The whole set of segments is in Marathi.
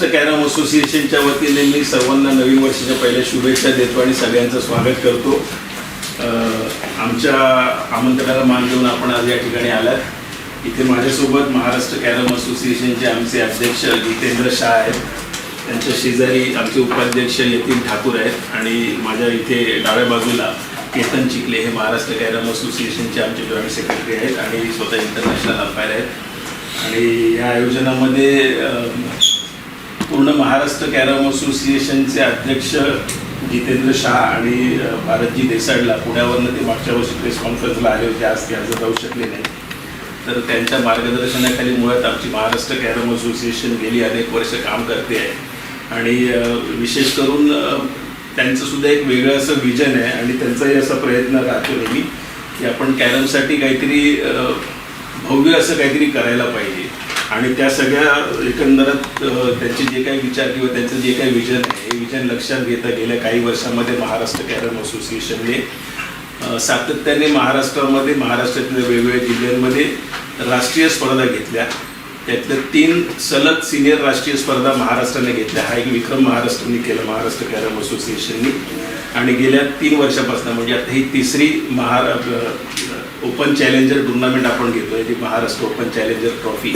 महाराष्ट्र कॅरम असोसिएशनच्या वतीने मी सर्वांना नवीन वर्षाच्या पहिल्या शुभेच्छा देतो आणि सगळ्यांचं स्वागत करतो। आमच्या आमंत्रणाला मान देऊन आपण आज या ठिकाणी आलात। इथे माझ्यासोबत महाराष्ट्र कॅरम असोसिएशनचे आमचे अध्यक्ष जितेंद्र शाह आहेत, त्यांच्या शेजारी आमचे उपाध्यक्ष यतीन ठाकूर आहेत आणि माझ्या इथे डाव्या बाजूला केतन चिखले हे महाराष्ट्र कॅरम असोसिएशनचे आमचे जॉईंट सेक्रेटरी आहेत आणि स्वतः इंटरनॅशनल अंपायर आहेत। आणि या आयोजनामध्ये पूर्ण महाराष्ट्र कॅरम असोसिएशनचे अध्यक्ष जितेंद्र शाह आणि भारतजी देसाईला पुण्यावरनं ते मागच्या वर्षी प्रेस कॉन्फरन्सला आले होते, आज ते हजर राहू शकले नाही। तर त्यांच्या मार्गदर्शनाखाली मुळात आमची महाराष्ट्र कॅरम असोसिएशन गेली अनेक वर्ष काम करते आहे आणि विशेष करून त्यांचं सुद्धा एक वेगळं असं विजन आहे आणि त्यांचाही असा प्रयत्न राहतो नेहमी की आपण कॅरमसाठी काहीतरी भव्य असं काहीतरी करायला पाहिजे। आणि त्या सगळ्या एकंदरात त्यांचे जे काही विचार किंवा त्यांचं जे काही विजन आहे हे विजन लक्षात घेता गेल्या काही वर्षामध्ये महाराष्ट्र कॅरम असोसिएशनने सातत्याने महाराष्ट्रामध्ये महाराष्ट्रातल्या वेगवेगळ्या जिल्ह्यांमध्ये राष्ट्रीय स्पर्धा घेतल्या। त्यातल्या 3 सलग सिनियर राष्ट्रीय स्पर्धा महाराष्ट्राने घेतल्या। हा एक विक्रम महाराष्ट्राने केला महाराष्ट्र कॅरम असोसिएशननी आणि गेल्या 3 वर्षापासून म्हणजे आता ही तिसरी ओपन चॅलेंजर टुर्नामेंट आपण घेतो आहे, ती महाराष्ट्र ओपन चॅलेंजर ट्रॉफी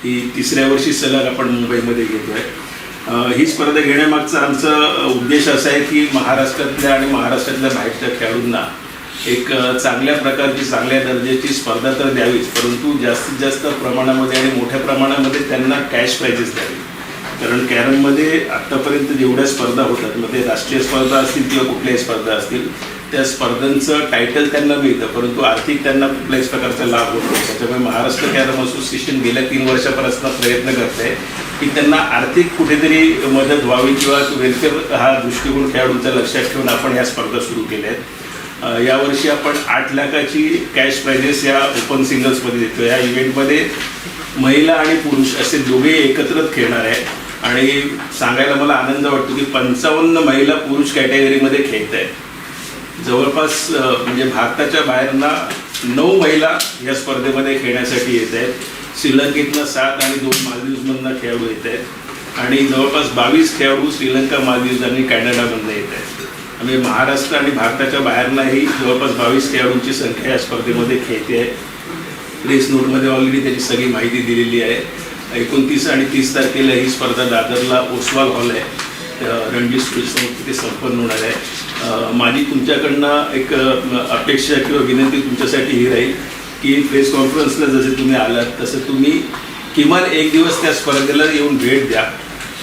ही तिसऱ्या वर्षी सलग आपण मुंबईमध्ये घेतो आहे। ही स्पर्धा घेण्यामागचा आमचा उद्देश असा आहे की महाराष्ट्रातल्या आणि महाराष्ट्रातल्या बाहेरच्या खेळाडूंना एक चांगल्या प्रकारची चांगल्या दर्जाची स्पर्धा तर द्यावीच, परंतु जास्तीत जास्त प्रमाणामध्ये आणि मोठ्या प्रमाणामध्ये त्यांना कॅश प्राइजेस द्यावी। कारण कॅरममध्ये आत्तापर्यंत जेवढ्या स्पर्धा होतात, मग ते राष्ट्रीय स्पर्धा असतील किंवा कुठल्याही स्पर्धा असतील, त्या स्पर्धांचं टायटल त्यांना मिळतं परंतु आर्थिक त्यांना कुठल्याच प्रकारचा लाभ होतो। त्याच्यामुळे महाराष्ट्र कॅरम असोसिएशन गेल्या 3 वर्षापासून प्रयत्न करत आहे की त्यांना आर्थिक कुठेतरी मदत व्हावी किंवा वेलफेअर हा दृष्टिकोन खेळाडूंचा लक्षात ठेवून आपण या स्पर्धा सुरू केल्या आहेत। यावर्षी आपण 8 लाखाची कॅश प्राइजेस या ओपन सिंगल्समध्ये देतो। या इव्हेंटमध्ये महिला आणि पुरुष असे दोघेही एकत्रच खेळणार आहे आणि सांगायला मला आनंद वाटतो की 55 महिला पुरुष कॅटेगरीमध्ये खेळत आहेत। जवळपास म्हणजे भारताच्या बाहेरना 9 महिला या स्पर्धेमध्ये खेळण्यासाठी येत आहेत। श्रीलंकेतनं 7 आणि 2 मालदीव्समधनं खेळाडू येत आहेत आणि जवळपास 22 खेळाडू श्रीलंका, मालदीव्स आणि कॅनडामधनं येत आहेत। म्हणजे महाराष्ट्र आणि भारताच्या बाहेरनाही जवळपास 22 खेळाडूंची संख्या या स्पर्धेमध्ये खेळते आहे। प्रेस नोटमध्ये ऑलरेडी त्याची सगळी माहिती दिलेली आहे। 29 आणि 30 तारखेला ही स्पर्धा दादरला ओसवाल हॉल आहे रणजी स्कूलसमोर तिथे संपन्न होणार आहे। माझी तुमच्याकडनं एक अपेक्षा किंवा विनंती तुमच्यासाठी ही राहील की प्रेस कॉन्फरन्सला जसे तुम्ही आलात तसं तुम्ही किमान एक दिवस त्या स्पर्धेला येऊन भेट द्या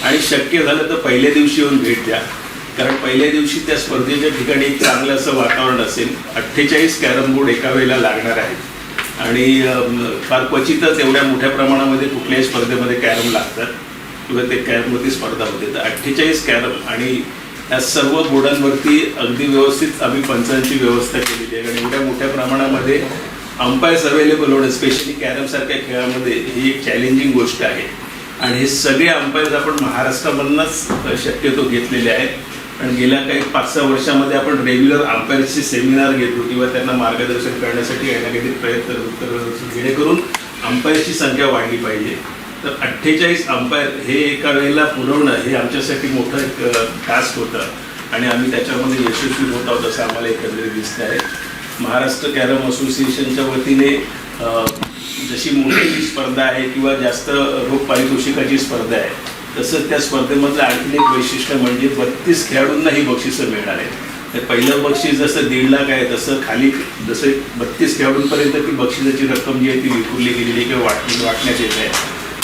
आणि शक्य झालं तर पहिल्या दिवशी येऊन भेट द्या, कारण पहिल्या दिवशी त्या स्पर्धेच्या ठिकाणी एक चांगलं असं वातावरण असेल। 48 कॅरम बोर्ड एका वेळेला लागणार आहेत आणि फार क्वचितच एवढ्या मोठ्या प्रमाणामध्ये कुठल्याही स्पर्धेमध्ये कॅरम लागतात किंवा ते कॅरमवरती स्पर्धा होते। तर 48 कॅरम आणि या सर्व बोर्डांवरती अगदी व्यवस्थित आम्ही पंचांची व्यवस्था केलेली आहे आणि एवढ्या मोठ्या प्रमाणामध्ये अंपायर्स अवेलेबल होणं स्पेशली कॅरमसारख्या खेळामध्ये ही एक चॅलेंजिंग गोष्ट आहे आणि हे सगळे अंपायर्स आपण महाराष्ट्रामधूनच शक्यतो घेतलेले आहेत। आणि गेल्या काही 5-6 वर्षामध्ये आपण रेग्युलर अंपायर्सचे सेमिनार घेतो किंवा त्यांना मार्गदर्शन करण्यासाठी काही ना काहीतरी प्रयत्न करतो जेणेकरून अंपायर्सची संख्या वाढली पाहिजे। तर 48 अंपायर हे एका वेळेला पुरवणं हे आमच्यासाठी मोठं एक टास्क होतं आणि आम्ही त्याच्यामध्ये यशस्वी होत आहोत असं आम्हाला एकंदरीत दिसतं आहे। महाराष्ट्र कॅरम असोसिएशनच्या वतीने जशी मोठी स्पर्धा आहे किंवा जास्त रोख पारितोषिकाची स्पर्धा आहे तसं त्या स्पर्धेमधलं आणखीन एक वैशिष्ट्य म्हणजे 32 खेळाडूंना ही बक्षिसं मिळणार आहे। पहिलं बक्षीस जसं 1.5 लाख आहे तसं खाली जसं 32 खेळाडूंपर्यंत ती बक्षिसाची रक्कम जी आहे ती विखुरली गेलेली किंवा वाटण्यात येत आहे।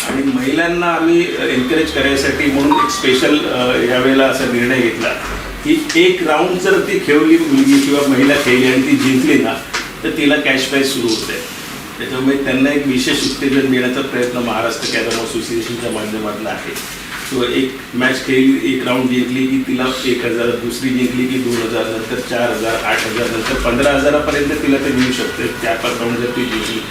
आणि महिलांना आम्ही एनकरेज करायसाठी म्हणून एक स्पेशल यावेळेला असा निर्णय घेतला की एक राऊंड जर ती खेळली मुलगी किंवा महिला खेळली आणि ती जिंकली ना तर तिला कॅश प्राइज सुरू होते। त्याच्यामुळे त्यांना एक विशेष उत्तेजन देण्याचा प्रयत्न महाराष्ट्र कॅरम असोसिएशनच्या माध्यमातून आहे। तो एक मॅच खेळली, एक राऊंड जिंकली की तिला 1000, दुसरी जिंकली की 2000, नंतर 4000, 8000, नंतर 15000पर्यंत तिला ते मिळू शकते 4-5 राऊंड जर ती जिंकली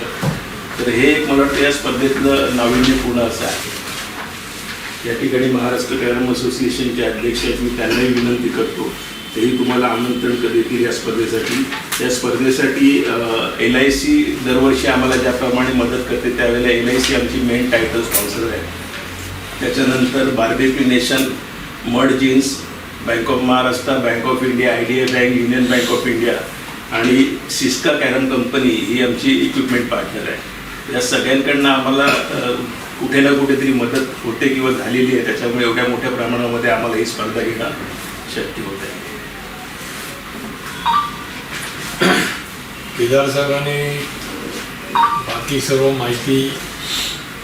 तर हे एक मला वाटतं या स्पर्धेतलं नाविन्यपूर्ण असं आहे। या ठिकाणी महाराष्ट्र कॅरम असोसिएशनचे अध्यक्ष आहेत, मी त्यांनाही विनंती करतो तेही तुम्हाला आमंत्रण देतील या स्पर्धेसाठी। या स्पर्धेसाठी LIC दरवर्षी आम्हाला ज्याप्रमाणे मदत करते त्यावेळेला LIC आमची मेन टायटल स्पॉन्सर आहे त्याच्यानंतर barbecue nation, mud jeans, bank of Maharashtra, bank of India, IDA bank, union bank of India आणि सिस्का कॅरम कंपनी ही आमची इक्विपमेंट पार्टनर आहे. या सगळ्यांकडनं आम्हाला कुठे ना कुठेतरी मदत होते किंवा झालेली आहे. त्याच्यामुळे एवढ्या मोठ्या प्रमाणामध्ये आम्हाला ही स्पर्धा घेणं शक्य होत आहे. केदार साहेबांनी बाकी सर्व माहिती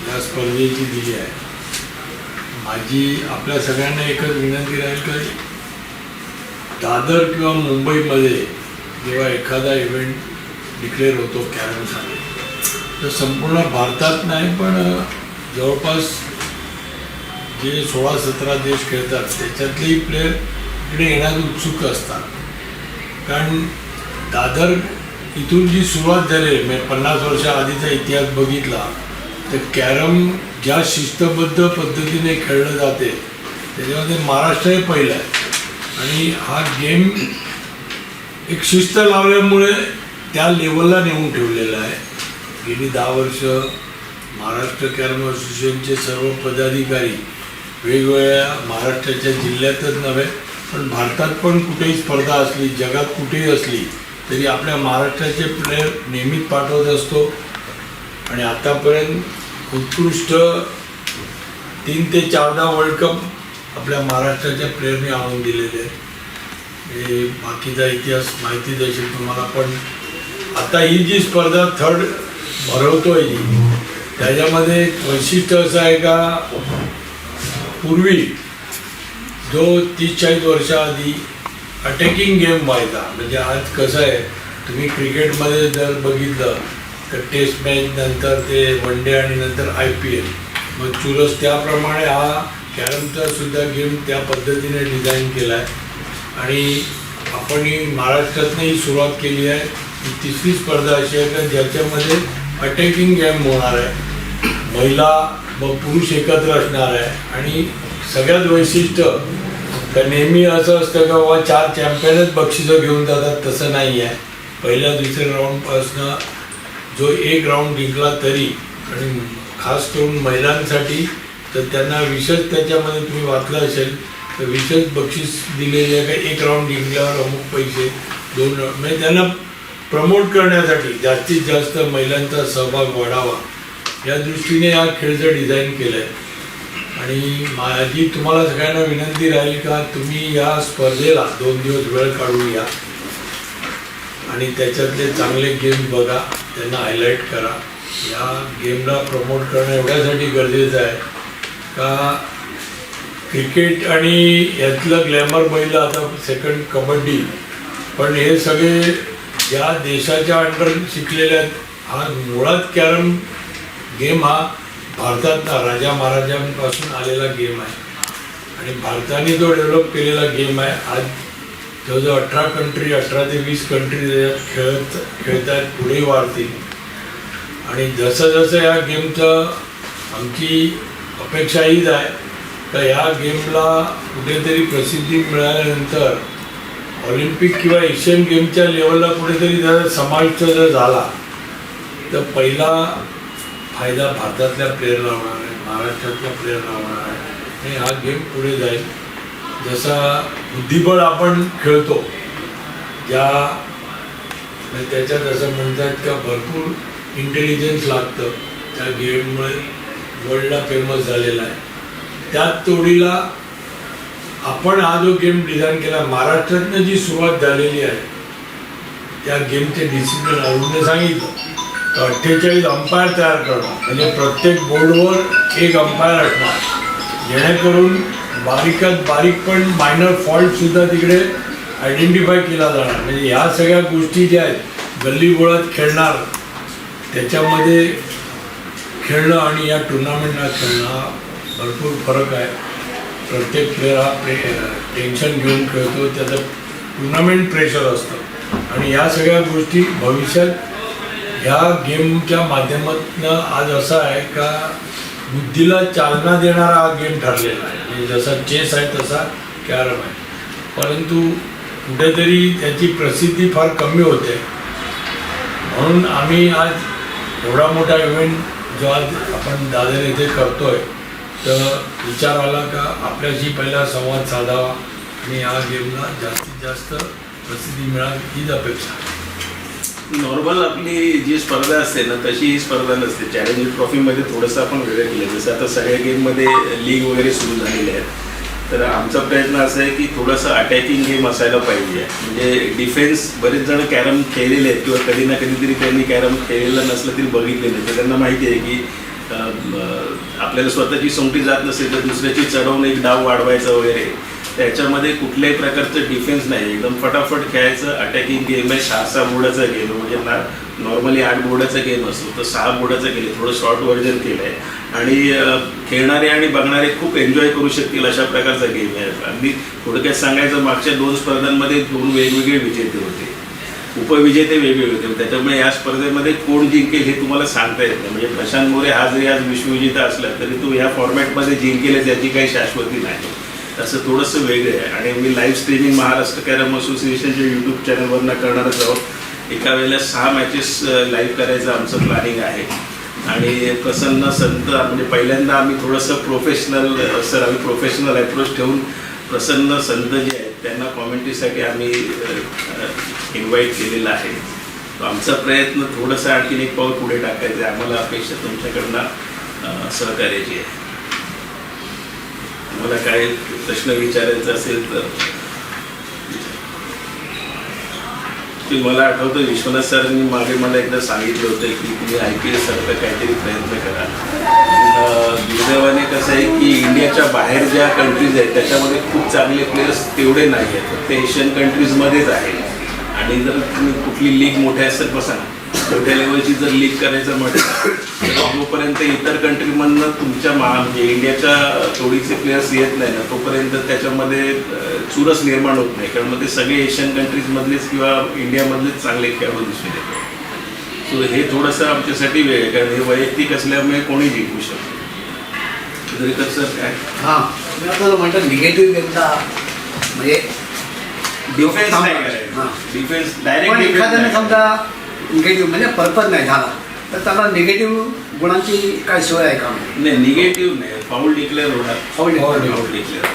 या स्पर्धेची दिली आहे. माझी आपल्या सगळ्यांना एकच विनंती राहील की दादर किंवा मुंबईमध्ये जेव्हा एखादा इव्हेंट डिक्लेअर होतो कॅरमसाठी, तर संपूर्ण भारतात नाही पण जवळपास जे 16-17 देश खेळतात त्याच्यातलेही प्लेयर इकडे येण्यास उत्सुक असतात. कारण दादर इथून जी सुरुवात झाली म्हणजे 50 वर्षा आधीचा इतिहास बघितला तर कॅरम ज्या शिस्तबद्ध पद्धतीने खेळलं जाते त्याच्यामध्ये महाराष्ट्रही पहिला आहे. आणि हा गेम एक शिस्त लावल्यामुळे त्या लेवलला नेऊन ठेवलेला आहे. गेली 10 वर्ष महाराष्ट्र कॅरम असोसिएशनचे सर्व पदाधिकारी वेगवेगळ्या महाराष्ट्राच्या जिल्ह्यातच नव्हे पण भारतात पण कुठेही स्पर्धा असली, जगात कुठेही असली तरी आपल्या महाराष्ट्राचे प्लेयर नेहमीच पाठवत असतो. आणि आतापर्यंत उत्कृष्ट 3 ते 14 वर्ल्ड कप आपल्या महाराष्ट्राच्या प्लेयरने आणून दिलेले आहेत. हे बाकीचा इतिहास माहिती देशील तुम्हाला. पण आता ही जी स्पर्धा थर्ड भरवतोय जी त्याच्यामध्ये वैशिष्ट्य असं आहे का पूर्वी जो 30-40 वर्षाआधी अटॅकिंग गेम व्हायचा, म्हणजे आज कसं आहे तुम्ही क्रिकेटमध्ये जर बघितलं तर टेस्ट मॅच नंतर ते वन डे आणि नंतर IPL, मग चुरस त्याप्रमाणे हा कॅरमचा सुद्धा गेम त्या पद्धतीने डिझाईन केला आहे. आणि आपण ही महाराष्ट्रातनंही सुरुवात केली आहे. ही तिसरी स्पर्धा अशी आहे का ज्याच्यामध्ये अटॅकिंग गेम होणार आहे, महिला व पुरुष एकत्र असणार आहे. आणि सगळ्यात वैशिष्ट्य तर नेहमी असं असतं का बाबा 4 चॅम्पियनच बक्षिसं घेऊन जातात, तसं नाही आहे. पहिल्या दुसऱ्या राऊंडपासनं जो एक राऊंड जिंकला तरी, आणि खास करून महिलांसाठी तर त्यांना विशेष त्याच्यामध्ये तुम्ही वाचलं असेल तर विशेष बक्षीस दिलेले आहे का एक राऊंड जिंकल्यावर अमुक पैसे, 2 राऊंड, म्हणजे त्यांना प्रमोट करण्यासाठी जास्तीत जास्त महिलांचा सहभाग वाढावा या दृष्टीने हा खेळचं डिझाईन केलं आहे. आणि माझी तुम्हाला सगळ्यांना विनंती राहील का तुम्ही या स्पर्धेला 2 दिवस वेळ काढून या आणि त्याच्यातले चांगले गेम बघा, त्यांना हायलाईट करा. या गेमला प्रमोट करणं एवढ्यासाठी गरजेचं आहे का क्रिकेट आणि यातलं ग्लॅमर पहिलं, आता सेकंड कबड्डी, पण हे सगळे या देशाच्या अंडर शिकलेल्या आहेत. हा मुळात कॅरम गेम हा भारतातला राजा महाराजांपासून आलेला गेम आहे आणि भारताने जो डेव्हलप केलेला गेम आहे. आज जवळजवळ 18 कंट्री, 18 ते 20 कंट्री त्याच्यात खेळत आहेत, पुढे वाढतील. आणि जसं जसं या गेमचं आमची अपेक्षा हीच आहे तर या गेमला कुठेतरी प्रसिद्धी मिळाल्यानंतर ऑलिम्पिक किंवा एशियन गेमच्या लेवलला कुठेतरी जर समाविष्ट जर झाला तर पहिला फायदा भारतातल्या प्लेयरला होणार आहे, महाराष्ट्रातल्या प्लेयरला होणार आहे आणि हा गेम पुढे जाईल. जसा बुद्धिबळ आपण खेळतो त्याच्यात असं म्हणतात का भरपूर इंटेलिजन्स लागतं, त्या गेममुळे वर्ल्डला फेमस झालेला आहे. त्याच तोडीला आपण हा जो गेम डिझाईन केला, महाराष्ट्रातनं जी सुरुवात झालेली आहे त्या गेमचे डिसिप्लिन अजून सांगितलं 48 अंपायर तयार करणं, म्हणजे प्रत्येक बोर्डवर एक अंपायर असणार, जेणेकरून बारीकात बारीक पण मायनर फॉल्टसुद्धा तिकडे आयडेंटिफाय केला जाणार. म्हणजे ह्या सगळ्या गोष्टी ज्या आहेत गल्लीबोळात खेळणार त्याच्यामध्ये खेळणं आणि या टुर्नामेंटला खेळणं हा भरपूर फरक आहे. प्रत्येक प्लेयर हा टेन्शन घेऊन खेळतो, त्याचं टुर्नामेंट प्रेशर असतं आणि या सगळ्या गोष्टी भविष्यात ह्या गेमच्या माध्यमातून आज असं आहे का बुद्धीला चालना देणारा हा गेम ठरलेला आहे. म्हणजे जसा चेस आहे तसा कॅरम आहे, परंतु कुठेतरी त्याची प्रसिद्धी फार कमी होते. म्हणून आम्ही आज एवढा मोठा इव्हेंट जो आज आपण दादर येथे करतोय तर विचार आला का आपल्याशी पहिला संवाद साधावा आणि या गेमला जास्तीत जास्त प्रसिद्धी मिळावी हीच अपेक्षा. नॉर्मल आपली जी स्पर्धा असते ना तशी ही स्पर्धा नसते. चॅलेंजर ट्रॉफीमध्ये थोडंसं आपण वेगळं केलं, जसं आता सगळ्या गेममध्ये लीग वगैरे सुरू झालेले आहेत. तर आमचा प्रयत्न असा आहे की थोडंसं अटॅकिंग गेम असायला पाहिजे. म्हणजे डिफेन्स बरेच जण कॅरम खेळलेले आहेत किंवा कधी ना कधीतरी त्यांनी कॅरम खेळलेलं नसलं तरी बघितलेलं, तर त्यांना माहिती आहे की आपल्याला स्वतःची सोंगटी जात नसेल तर दुसऱ्याची चढवून एक डाव वाढवायचा वगैरे, त्याच्यामध्ये कुठल्याही प्रकारचं डिफेन्स नाही, एकदम फटाफट खेळायचं अटॅकिंग गेम आहे. 6 बोर्डाचा गेम म्हणजे नॉर्मली 8 बोर्डाचा गेम असतो, तर 6 बोर्डाचा गेम थोडं शॉर्ट व्हर्जन केलं आहे आणि खेळणारे आणि बघणारे खूप एन्जॉय करू शकतील अशा प्रकारचा गेम आहे. अगदी थोडक्यात सांगायचं, मागच्या 2 स्पर्धांमध्ये 2 वेगवेगळे विजेते होते, उपविजेते वेगवेगळे होते. त्याच्यामुळे या स्पर्धेमध्ये कोण जिंकेल हे तुम्हाला सांगता येत नाही. म्हणजे प्रशांत मोरे हा जरी आज विश्वविजेता असला तरी तो या फॉर्मॅटमध्ये जिंकेल याची काही शाश्वती नाही. असं थोडंसं वेगळं आहे. आणि मी लाईव्ह स्ट्रीमिंग महाराष्ट्र कॅरम असोसिएशनच्या यूट्यूब चॅनलवरनं करणारच आहोत. एका वेळेला 6 मॅचेस लाईव्ह करायचं आमचं प्लॅनिंग आहे. आणि प्रसन्न संत म्हणजे पहिल्यांदा आम्ही थोडंसं प्रोफेशनल अप्रोच ठेवून प्रसन्न संत जे आहेत त्यांना कॉमेंट्रीसाठी आम्ही इन्व्हाइट केलेलं आहे. आमचा प्रयत्न थोडंसं आणखीन एक पाऊल पुढे टाकायचं आहे. आम्हाला अपेक्षा तुमच्याकडनं सहकार्याची आहे. मला काय प्रश्न विचारायचा असेल तर मला आठवतं विश्वनाथ सरांनी मागे मला एकदा सांगितलं होतं की तुम्ही IPL सारखं काहीतरी प्रयत्न करा. दुर्दैवाने कसं आहे की इंडियाच्या बाहेर ज्या कंट्रीज आहेत त्याच्यामध्ये खूप चांगले प्लेयर्स तेवढे नाही आहेत, ते एशियन कंट्रीजमध्येच आहेत. आणि जर तुम्ही कुठली लीग मोठ्या असेल बसा मोठ्या लेवलची जर लीग करायचं म्हटलं तर जोपर्यंत इतर कंट्रीमधनं तुमच्या म्हणजे इंडियाच्या थोडीचे प्लेयर्स येत नाही ना तोपर्यंत त्याच्यामध्ये चुरस निर्माण होत नाही. कारण मग ते सगळे एशियन कंट्रीजमधलेच किंवा इंडियामधलेच चांगले खेळाडू दिसून येतात. सो हे थोडंसं आमच्यासाठी वेळ आहे, कारण हे वैयक्तिक असल्यामुळे कोणी जिंकू शकतो. तरी कसं काय मी आपल्याला म्हणतो निगेटिव्ह गेमचा म्हणजे डिफेन्स नाही करायचं. डिफेन्स डायरेक्ट एखाद्याने समजा निगेटिव्ह म्हणजे पर्पज नाही झाला तर त्याला निगेटिव्ह गुणांची काय सोय आहे का? नाही, निगेटिव्ह नाही, फाऊल डिक्लेअर होणार. फाऊल डिक्लेअर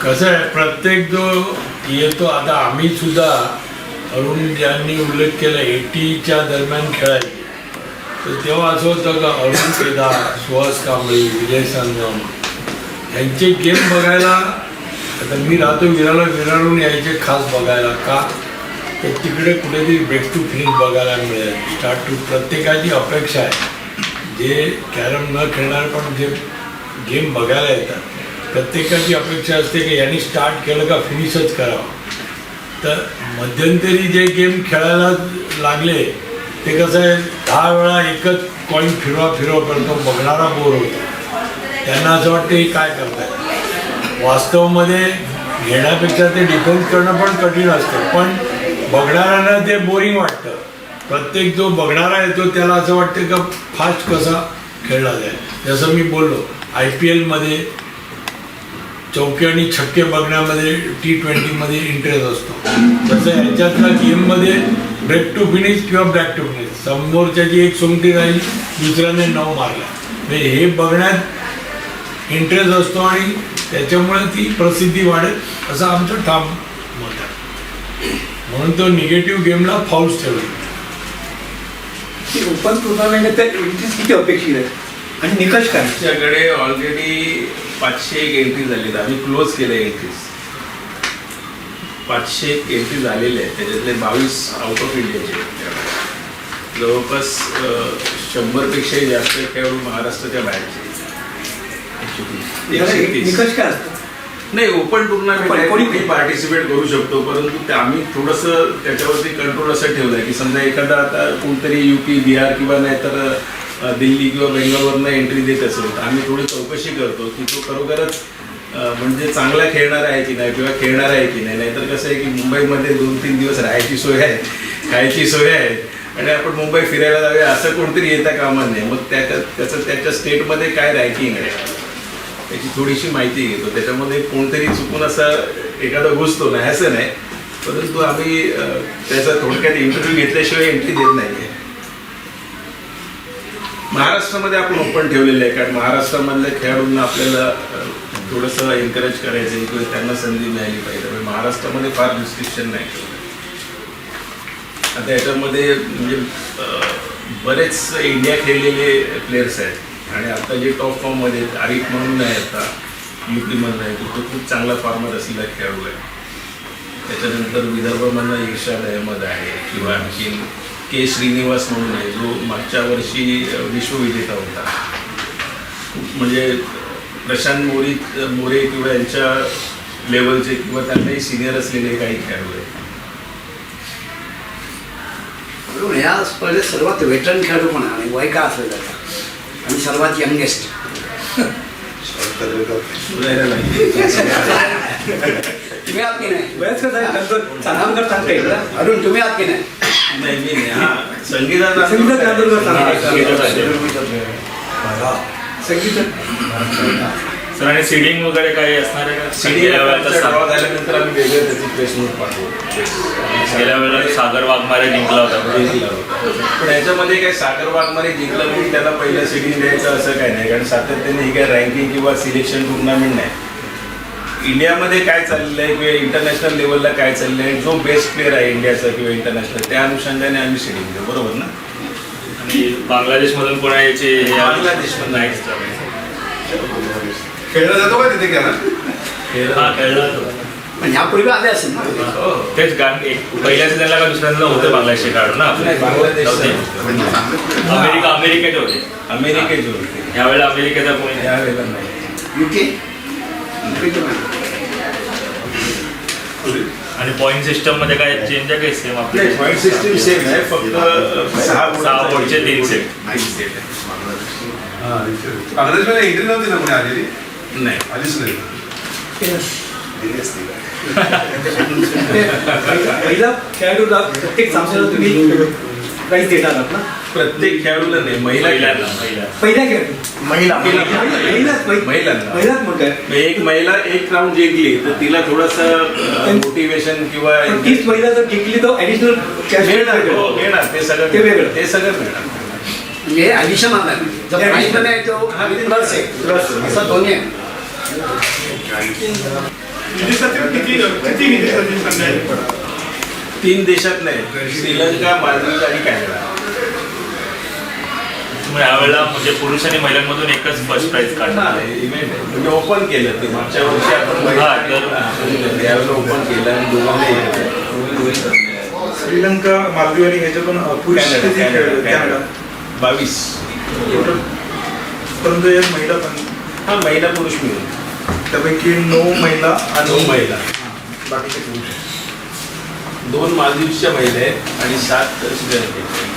कसं आहे, प्रत्येक जो येतो, आता आम्ही सुद्धा अरुण ज्यांनी उल्लेख केला 80च्या दरम्यान खेळायचे, तर तेव्हा असं होतं का अरुण केदार, सुहास कांबळी, विजय संगम यांचे गेम बघायला, आता मी राहतो विरारून यायचे खास बघायला. का तर तिकडे कुठेतरी ब्रेक टू फिनिश बघायला मिळेल, स्टार्ट टू. प्रत्येकाची अपेक्षा आहे, जे कॅरम न खेळणार पण जे गेम बघायला येतात प्रत्येकाची अपेक्षा असते की यांनी स्टार्ट केलं का फिनिशच करावं. तर मध्यंतरी जे गेम खेळायला लागले ते कसं आहे, 10 वेळा एकच कॉईन फिरवा बघणारा बोर होतो. त्यांना असं वाटतं की काय करताय. वास्तवमध्ये घेण्यापेक्षा ते डिफेन्स करणं पण कठीण असतं, पण बघणाऱ्यांना ते बोरिंग वाटतं. प्रत्येक जो बघणारा येतो त्याला असं वाटतं का फास्ट कसा खेळला जाईल. जसं मी बोललो IPLमध्ये चौके आणि छक्के बघण्यामध्ये T20मध्ये इंटरेस्ट असतो, तसं ह्याच्यातल्या गेममध्ये ब्रेक टू फिनिश किंवा ब्लॅक टू फिनिश, समोरच्याची एक सोंगटी राहिली दुसऱ्याने 9 मारला, म्हणजे हे बघण्यात इंटरेस्ट असतो आणि त्याच्यामुळे ती प्रसिद्धी वाढेल असं आमचं ठाम मत आहे. म्हणून तो निगेटिव्ह गेमला फाऊल्स ठेवले. ओपन टुर्नामेंट तर एंट्रीज किती अपेक्षित आहे आणि निकष काय? आमच्याकडे ऑलरेडी 501 एंट्री झाली. आम्ही क्लोज केल्या एंट्रीज. 501 एंट्री झालेले आहेत, त्याच्यातले 22 आउट ऑफ इंडियाचे. जवळपास 100पेक्षाही जास्त खेळाडू महाराष्ट्राच्या बाहेरचे. निकष काय असतो? नाही, ओपन टुर्नामेंट कोणी पार्टिसिपेट करू शकतो, परंतु आम्ही थोडंसं त्याच्यावरती कंट्रोल असं ठेवलं आहे की समजा एखादा आता कोणतरी UP, बिहार किंवा नाहीतर दिल्ली किंवा बेंगलोरवरनं एंट्री देत असेल तर आम्ही थोडी चौकशी करतो की तो खरोखरच म्हणजे चांगला खेळणार आहे की नाही किंवा खेळणार आहे की नाही. नाहीतर कसं आहे की मुंबईमध्ये 2-3 दिवस राहायची सोय आहे, खायची सोय आहे आणि आपण मुंबई फिरायला जाऊया असं कोणतरी येता कामा नाही. मग त्याचं त्याच्या स्टेटमध्ये काय रँकिंग आहे त्याची थोडीशी माहिती घेतो. त्याच्यामध्ये कोणतरी चुकून असा एखादा घुसतो नाही असं नाही, परंतु आम्ही त्याचा थोडक्यात इंटरव्ह्यू घेतल्याशिवाय एंट्री देत नाही आहे. महाराष्ट्रामध्ये आपण ओपन ठेवलेलं आहे, कारण महाराष्ट्रामधल्या खेळाडूंना आपल्याला थोडंसं एनकरेज करायचं आहे किंवा त्यांना संधी मिळाली पाहिजे. त्यामुळे महाराष्ट्रामध्ये फार रिस्ट्रिक्शन नाही. आता याच्यामध्ये म्हणजे बरेच इंडिया खेळलेले प्लेयर्स आहेत आणि आता जे टॉप फॉर्ममध्ये आरिफ म्हणून आहे, आता युपीमधून आहे, तो खूप चांगला फॉर्मात असलेला खेळाडू आहे. त्याच्यानंतर विदर्भमधनं इर्शाद अहमद आहे किंवा आणखीन के श्रीनिवास म्हणून आहे, जो मागच्या वर्षी विश्वविजेता होता. म्हणजे प्रशांत मोरे किंवा यांच्या लेवलचे किंवा त्यांनाही सिनियर असलेले काही खेळाडू आहेत. म्हणून ह्या स्पर्धेत सर्वात वेटरन खेळाडू पण आहे आणि वय का असेल त्याचा, आणि सर्वात यंगेस्ट सुधायला लागेल. तुम्ही आहात की नाही? बरेच कसं आहे चांगलं सांगते अरुण, तुम्ही आहात की नाही? नाही मी नाही. हा संगीता सर आणि सीडिंग वगैरे काही असणार आहे का? ड्रॉ झाल्यानंतर आम्ही वेगळे त्याची प्रेस नोट पाठवू. गेल्या वेळेला सागर वाघमारे जिंकला होता. पण याच्यामध्ये काय सागर वाघमारे जिंकलं म्हणून त्याला पहिलं सिटिंग द्यायचं असं काय नाही, कारण सातत्याने ही काय रँकिंग किंवा सिलेक्शन टुर्नामेंट नाही. इंडियामध्ये काय चाललेलं आहे किंवा इंटरनॅशनल लेवलला काय चाललं आहे, जो बेस्ट प्लेअर आहे इंडियाचा किंवा इंटरनॅशनल, त्या अनुषंगाने आम्ही सिटिंग देऊ. बरोबर ना? आणि बांगलादेशमधून कोणा याचे बांगलादेशमधून नाही खेळला जातो का तिथे खेळा? हा खेळला होता. पण यापूर्वी आले असेल ना? हो. तेच कारण एक पहिल्या सीझनला का दुसऱ्यांदा होते बांगलादेशचे काढून ना नाही, बांगलादेश अमेरिकेचे होते. अमेरिकेचे होते. यावेळेला अमेरिकेचा कोणी यावेळेला नाही. युके आणि पॉईंट सिस्टम मध्ये काय चेंज आहे काही सेम आपले नाही, पॉईंट सिस्टीम सेम आहे, फक्त 6 बोर्डचे 3 सेट. बांगलादेशमध्ये एंट्री नव्हती ना कोणी आलेली? नाही. आलीच नाही. पहिला खेळाडूला प्रत्येक सामन्याला तुम्ही प्राईज देणार आहात ना? प्रत्येक खेळाडूला नाही, महिलांना. पहिल्या खेळाडू महिलांना महिलाच मोठं आहे. एक महिला एक राऊंड जिंकली तर तिला थोडंसं मोटिवेशन किंवा पण तीच महिला जर जिंकली तर ऍडिशनल मिळणार. हो, मिळणार. ते सगळं ते वेगळं. ते सगळं मिळणार. म्हणजे ऍडिशन आला जर प्राईज मध्ये आहे तो प्लस आहे, असं दोन्ही आहे. तीन देशात नाही, श्रीलंका, मालदीव आणि कॅनडा. यावेळेला म्हणजे पुरुष आणि महिलांमधून एकच फर्स्ट प्राइज काढणार इव्हेंट आहे, म्हणजे ओपन केलं ते. मागच्या वर्षी आपण यावेळेला ओपन केलं आणि दोघांना श्रीलंका, मालदीव आणि ह्याच्यातून पुरुष किती खेळले? Canada 22 total. परंतु एक महिला पण, हा महिला पुरुष मिळून त्यापैकी 9 महिला 9 आणि महिला, बाकीचे पुरुष. 2 मालदीवच्या महिला आहेत आणि 7 श्रीलंकेच्या.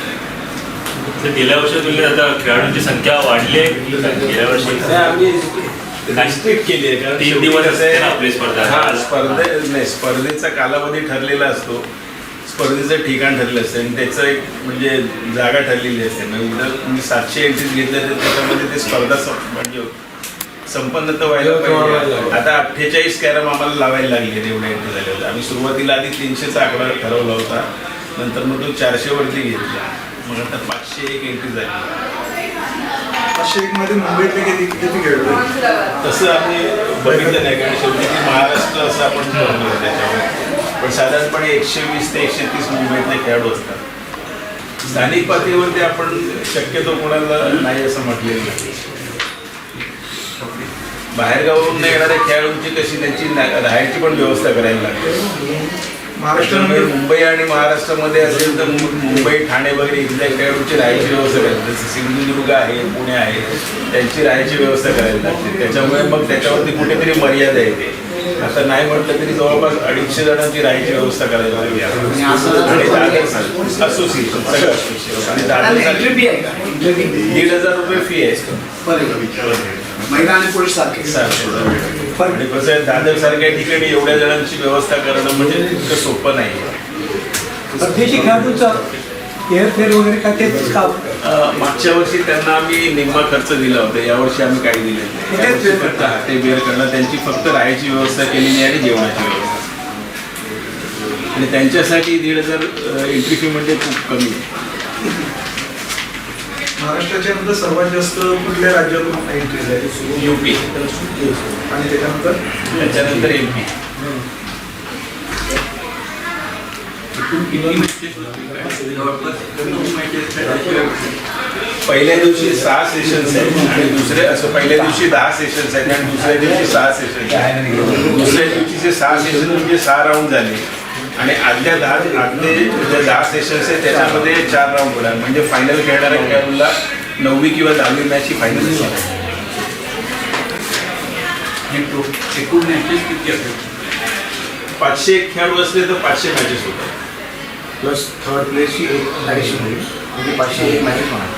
गेल्या वर्षी तुलनेत आता खेळाडूंची संख्या वाढली आहे. गेल्या वर्षी नाही, आम्ही रिस्ट्रिक्ट केली आहे, कारण 3 दिवस कसं आहे, असते ना आपली स्पर्धा. नाही, स्पर्धेचा कालावधी ठरलेला असतो, स्पर्धेचं ठिकाण ठरलेलं असतं आणि त्याचं एक म्हणजे जागा ठरलेली असते. म्हणजे जर तुम्ही 700 एंट्रीज घेतल्या तर त्याच्यामध्ये ते स्पर्धा म्हणजे संपन्न तर व्हायला पाहिजे. आता 48 कॅरम आम्हाला लावायला लागले एवढ्या एंट्री झाल्या होत्या. आम्ही सुरुवातीला आधी 300चा आकडा ठरवला होता, नंतर मग तो 400 वरती घेतला, मग आता 501 एंट्री झाली. 501 मध्ये मुंबईतले किती खेळले? तसं आम्ही बघितलं नाही, कारण शेवटी ती महाराष्ट्र असं आपण ठरवलं त्याच्यामुळे. पण साधारणपणे 120 ते 130 मुंबईतले खेळाडू असतात. स्थानिक पातळीवरती आपण शक्यतो कोणाला नाही असं म्हटलेलं नाही. बाहेरगावावरून येणाऱ्या खेळाडूंची कशी त्यांची राहायची पण व्यवस्था करायला लागते. महाराष्ट्रामध्ये मुंबई आणि महाराष्ट्रामध्ये असेल तर मुंबई, ठाणे वगैरे इथल्या खेळाडूंची राहायची व्यवस्था करायला, जसं सिंधुदुर्ग आहे, पुणे आहे, त्यांची राहायची व्यवस्था करायला लागते. त्याच्यामुळे मग त्याच्यावरती कुठेतरी मर्यादा येते. आता नाही म्हटलं तरी जवळपास 250 जणांची राहायची व्यवस्था करायला लागली आणि दादर असोसिएशन सगळं असोसिएशन आणि दादर फी आहे का? 1,500 रुपये फी आहे. महिला आणि पुरुष सारखे. आणि कसं आहे, दादर सारख्या ठिकाणी एवढ्या जणांची व्यवस्था करणं म्हणजे इतकं सोपं नाही. परदेशी खेळाडूंचा एअरफेअर वगैरे काय तेच का? मागच्या वर्षी त्यांना आम्ही निम्मा खर्च दिला होता, यावर्षी आम्ही काही दिलेलं नाही. ते बेअर करणं, त्यांची फक्त राहायची व्यवस्था केलेली आहे आणि जेवणाची व्यवस्था. आणि त्यांच्यासाठी 1,500 एंट्री फी म्हणजे खूप कमी आहे. महाराष्ट्राच्या नंतर सर्वात जास्त कुठल्या राज्यातून एंट्रीज आहे? UP, आणि त्याच्यानंतर त्याच्यानंतर MP. पहिल्या दिवशी 6 सेशन्स आहेत आणि पहिल्या दिवशी 10 सेशन्स आहेत आणि दुसऱ्या दिवशी 6 सेशन्स आहेत. दुसऱ्या दिवशीचे 6 सेशन म्हणजे 6 राऊंड झाले आणि आदले जे 10 सेशन्स आहेत त्याच्यामध्ये 4 राऊंड होणार, म्हणजे फायनल खेळणाऱ्या खेळाडूला 9वी किंवा 10वी मॅच ही फायनल असणार. एकूण मॅचेस किती असेल? 500 खेळाडू असले तर 500 मॅचेस होतात. प्लस थर्ड प्लेसची एक ॲडिशन होईल म्हणजे 501 मॅचेस होणार.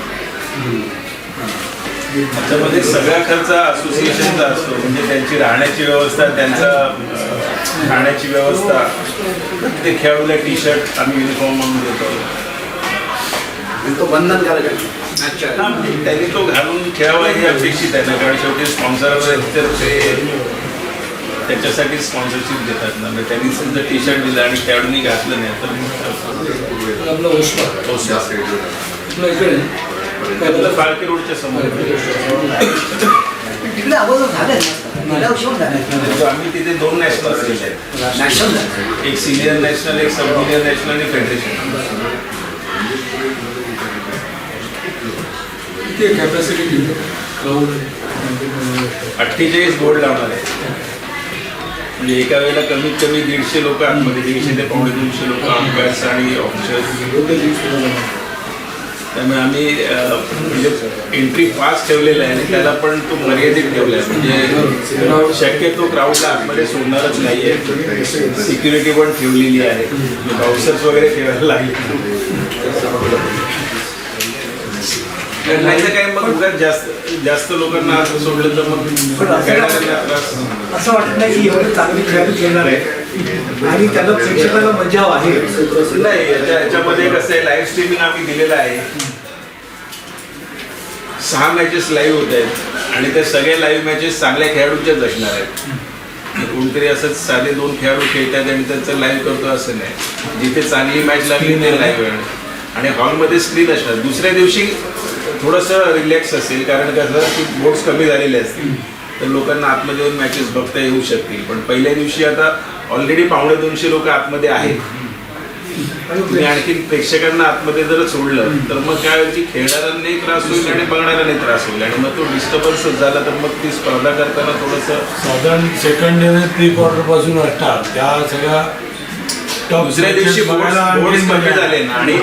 त्याच्यामध्ये सगळा खर्च असोसिएशनचा असतो, म्हणजे त्यांची राहण्याची व्यवस्था, त्यांचा खाण्याची व्यवस्था, प्रत्येक खेळाडूला टी-शर्ट आम्ही युनिफॉर्म म्हणून देतो. तो बंधनकारक आहे मॅचच्या. हा, म्हणजे त्यांनी तो घालून खेळावा हे अपेक्षित आहे ना, कारण शेवटी स्पॉन्सर तर ते त्याच्यासाठी स्पॉन्सरशिप देतात ना. म्हणजे त्यांनी समजा टी-शर्ट दिलं आणि खेळाडूंनी घातलं नाही तर आपलं ओसवा आपलं फाळके रोडच्या समोर तिकडे अगोदर झालं गेल्या वर्षी पण झालं. आम्ही तिथे 2 नॅशनल खेळ आहेत, नॅशनल झालं. एक सिनियर नॅशनल, एक सब ज्युनियर नॅशनल आणि फेडरेशन. कॅपॅसिटी 48 बोर्ड लावणार आहे, म्हणजे एका वेळेला कमीत कमी 150 लोक आतमध्ये, 150 ते 150 लोक अंपायर्स आणि ऑफिसर्स. त्यामुळे आम्ही म्हणजे एंट्री पास ठेवलेला आहे आणि त्याला पण तो मर्यादित ठेवला आहे, म्हणजे शक्यतो क्राऊडला आतमध्ये सोडणारच नाही आहे. सिक्युरिटी पण ठेवलेली आहे, बाउन्सर्स वगैरे ठेवायला लागले. नाही तर काय मग उगाच जास्त लोकांना आत सोडलं तर मग खेळणाऱ्यांना त्रास. असं वाटत नाही की एवढे चांगले खेळाडू खेळणार आहे आणि त्याला प्रेक्षकांना मजा आहे. नाही, याच्यामध्ये कसं आहे, लाईव्ह स्ट्रीमिंग आम्ही दिलेलं आहे. 6 मॅचेस लाईव्ह होत आहेत आणि त्या सगळ्या लाईव्ह मॅचेस चांगल्या खेळाडूच्याच असणार आहेत. कोणतरी असंच साधे 2 खेळाडू खेळतात आणि त्यांचं लाईव्ह करतो असं नाही. जिथे चांगली मॅच लागली ते लाईव्ह आहे आणि हॉलमध्ये स्क्रीन असणार. दुसऱ्या दिवशी थोडंसं रिलॅक्स असेल, कारण कसं की बोर्ड्स कमी झालेले असतील तर लोकांना आतमध्ये येऊन मॅचेस बघता येऊ शकतील. पण पहिल्या दिवशी आता ऑलरेडी 150 लोक आतमध्ये आहेत. तुम्ही आणखी प्रेक्षकांना आतमध्ये जर सोडलं तर मग काय होईल की खेळणाऱ्यांनाही त्रास होईल आणि बघणाऱ्यांनाही त्रास होईल आणि मग तो डिस्टर्बन्सच झाला तर मग ती स्पर्धा करताना थोडंसं. साधारण सेकंड डे प्री क्वार्टर पासून असतात त्या सगळ्या दुसऱ्या दिवशी बोर्ड्स कमी झाले ना आणि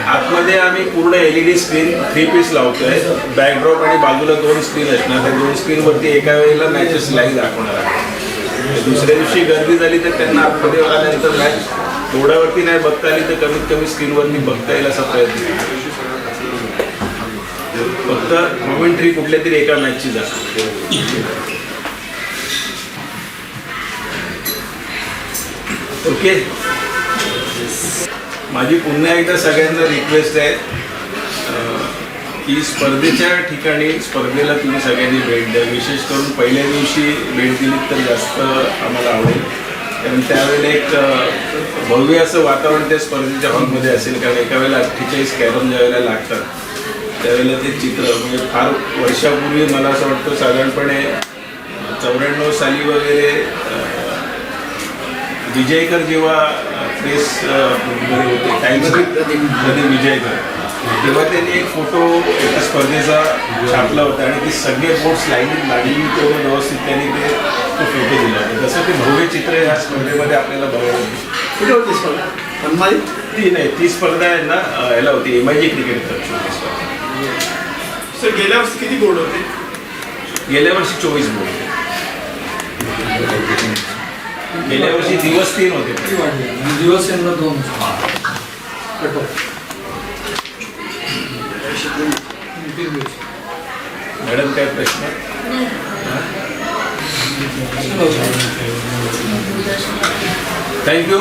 आतमध्ये आम्ही पूर्ण LED स्क्रीन 3 पीस लावतोय. बॅकड्रॉप आणि बाजूला 2 स्क्रीन असणार. त्या 2 स्क्रीनवरती एका वेळेला मॅचेस लाईव्ह दाखवणार आहे. दुसऱ्या दिवशी गर्दी झाली तर त्यांना आतमध्ये आल्यानंतर मॅच बोर्डावरती नाही बघता आली तर कमीत कमी स्क्रीनवरती बघता येईल असा प्रयत्न. फक्त मोमेंटरी कुठल्या तरी एका मॅचची जागा. ओके, माझी पुन्हा एकदा सगळ्यांना रिक्वेस्ट आहे की स्पर्धेच्या ठिकाणी स्पर्धेला तुम्ही सगळ्यांनी भेट द्या. विशेष करून पहिल्या दिवशी भेट दिली तर जास्त आम्हाला आवडेल, कारण त्यावेळेला एक भव्य असं वातावरण त्या स्पर्धेच्या हॉलमध्ये असेल. कारण एका वेळेला 48 कॅरम ज्या वेळेला लागतात त्यावेळेला ते चित्र म्हणजे फार वर्षापूर्वी मला असं वाटतं साधारणपणे 94 साली वगैरे विजयकर जेव्हा प्रेस होते टाइम्समध्ये विजयकर, तेव्हा त्यांनी एक फोटो एका स्पर्धेचा छापला होता आणि ते सगळे बोर्ड्स लाईनीत लागली तेवढं व्यवस्थित त्यांनी तो फोटो दिला होता. जसं ते भव्य चित्र ह्या स्पर्धेमध्ये आपल्याला बघायला मिळते. कुठे होती स्पर्धा? ती नाही, ती स्पर्धा आहे ना याला होती MIG क्रिकेट क्लबची स्पर्धा. सर गेल्या वर्षी किती बोर्ड होते? गेल्या वर्षी 24 बोर्ड. गेल्या वर्षी दिवस 3 होते. दिवस यंदा 2. मॅडम काय प्रश्न? थँक्यू.